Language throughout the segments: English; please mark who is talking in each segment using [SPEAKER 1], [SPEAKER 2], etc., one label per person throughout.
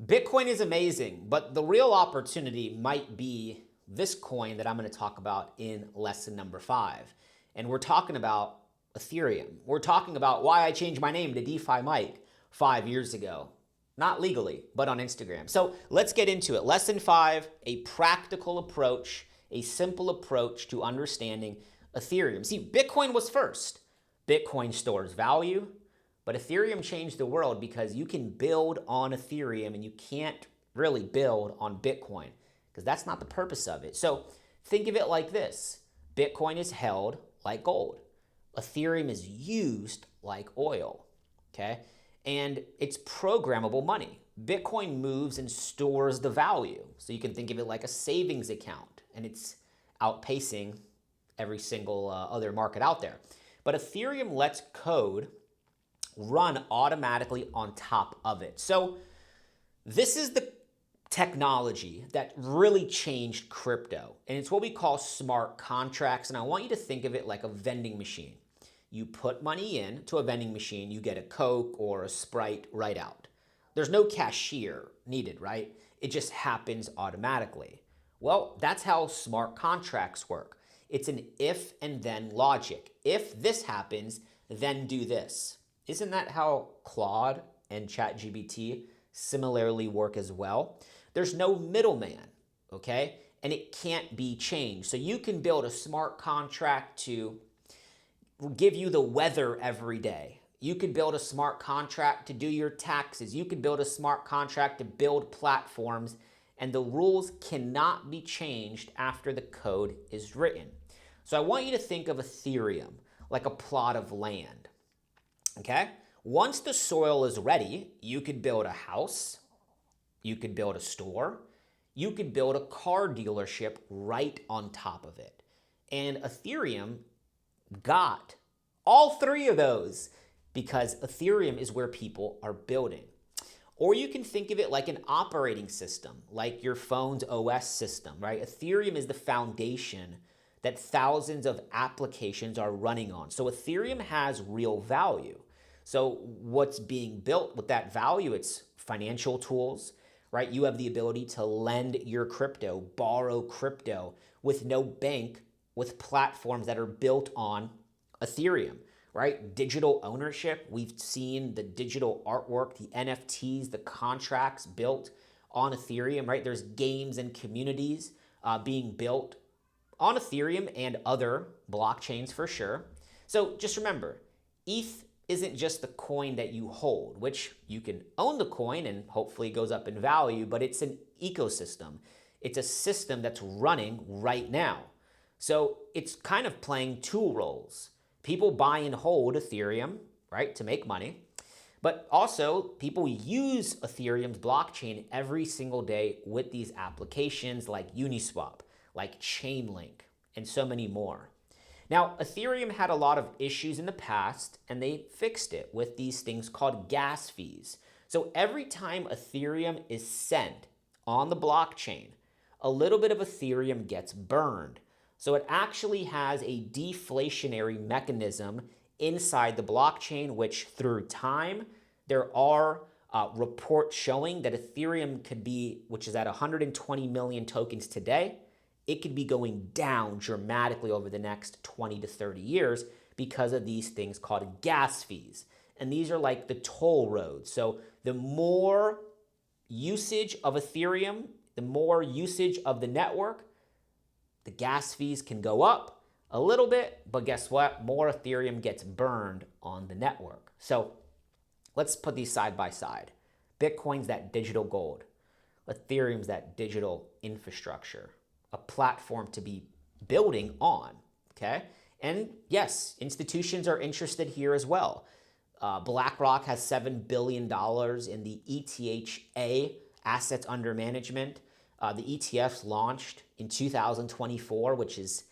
[SPEAKER 1] Bitcoin is amazing, but the real opportunity might be this coin that I'm going to talk about in lesson number 5. And we're talking about Ethereum. We're talking about why I changed my name to DeFi Mike 5 years ago. Not legally, but on Instagram. So let's get into it. Lesson 5, a practical approach, a simple approach to understanding Ethereum. See, Bitcoin was first. Bitcoin stores value, but Ethereum changed the world because you can build on Ethereum and you can't really build on Bitcoin because that's not the purpose of it. So think of it like this. Bitcoin is held like gold. Ethereum is used like oil, okay? And it's programmable money. Bitcoin moves and stores the value. So you can think of it like a savings account, and it's outpacing every single other market out there. But Ethereum lets code run automatically on top of it. So this is the technology that really changed crypto, and it's what we call smart contracts. And I want you to think of it like a vending machine. You put money in to a vending machine, you get a Coke or a Sprite right out. There's no cashier needed, right? It just happens automatically. Well, that's how smart contracts work. It's an if and then logic. If this happens, then do this. Isn't that how Claude and ChatGPT similarly work as well? There's no middleman, okay? And it can't be changed. So you can build a smart contract to give you the weather every day. You could build a smart contract to do your taxes. You could build a smart contract to build platforms, and the rules cannot be changed after the code is written. So I want you to think of Ethereum like a plot of land, okay? Once the soil is ready, you could build a house, you could build a store, you could build a car dealership right on top of it. And Ethereum got all 3 of those because Ethereum is where people are building. Or you can think of it like an operating system, like your phone's OS system, right? Ethereum is the foundation that thousands of applications are running on. So Ethereum has real value. So what's being built with that value? It's financial tools, right? You have the ability to lend your crypto, borrow crypto with no bank, with platforms that are built on Ethereum, right? Digital ownership. We've seen the digital artwork, the NFTs, the contracts built on Ethereum, right? There's games and communities being built on Ethereum and other blockchains for sure. So just remember, ETH isn't just the coin that you hold, which you can own the coin and hopefully it goes up in value, but it's an ecosystem. It's a system that's running right now. So it's kind of playing 2 roles. People buy and hold Ethereum, right, to make money. But also, people use Ethereum's blockchain every single day with these applications like Uniswap, like Chainlink, and so many more. Now, Ethereum had a lot of issues in the past, and they fixed it with these things called gas fees. So every time Ethereum is sent on the blockchain, a little bit of Ethereum gets burned. So it actually has a deflationary mechanism inside the blockchain, which through time, there are reports showing that Ethereum could be, which is at 120 million tokens today, it could be going down dramatically over the next 20 to 30 years because of these things called gas fees. And these are like the toll roads. So the more usage of Ethereum, the more usage of the network, the gas fees can go up a little bit, but guess what? More Ethereum gets burned on the network. So let's put these side by side. Bitcoin's that digital gold. Ethereum's that digital infrastructure, a platform to be building on, okay? And yes, institutions are interested here as well. BlackRock has $7 billion in the ETHA, assets under management. The ETFs launched in 2024, which is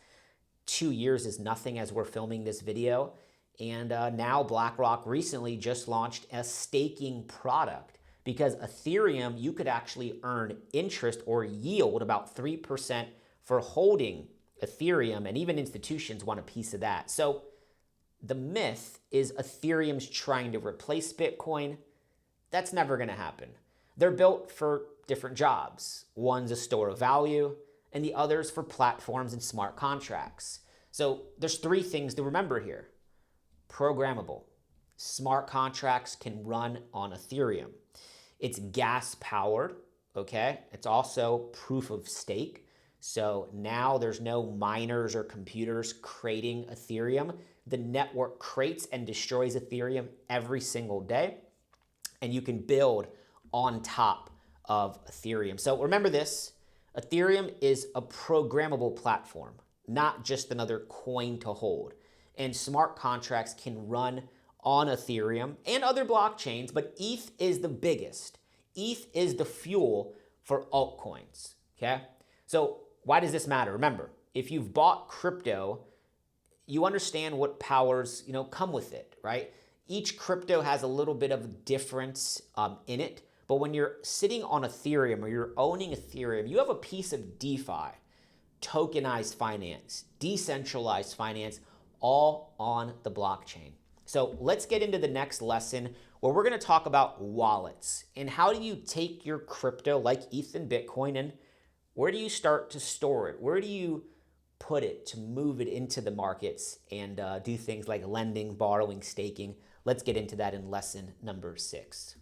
[SPEAKER 1] 2 years is nothing as we're filming this video. And now BlackRock recently just launched a staking product because Ethereum, you could actually earn interest or yield about 3% for holding Ethereum, and even institutions want a piece of that. So the myth is Ethereum's trying to replace Bitcoin. That's never going to happen. They're built for different jobs. One's a store of value, and the other's for platforms and smart contracts. So there's three things to remember here. Programmable. Smart contracts can run on Ethereum. It's gas powered, okay? It's also proof of stake. So now there's no miners or computers creating Ethereum. The network creates and destroys Ethereum every single day, and you can build on top of Ethereum. So remember this, Ethereum is a programmable platform, not just another coin to hold. And smart contracts can run on Ethereum and other blockchains, but ETH is the biggest. ETH is the fuel for altcoins, okay? So why does this matter? Remember, if you've bought crypto, you understand what powers, come with it, right? Each crypto has a little bit of difference in it, but when you're sitting on Ethereum or you're owning Ethereum, you have a piece of DeFi, tokenized finance, decentralized finance, all on the blockchain. So let's get into the next lesson where we're going to talk about wallets and how do you take your crypto like ETH and Bitcoin and where do you start to store it? Where do you put it to move it into the markets and do things like lending, borrowing, staking? Let's get into that in lesson number 6.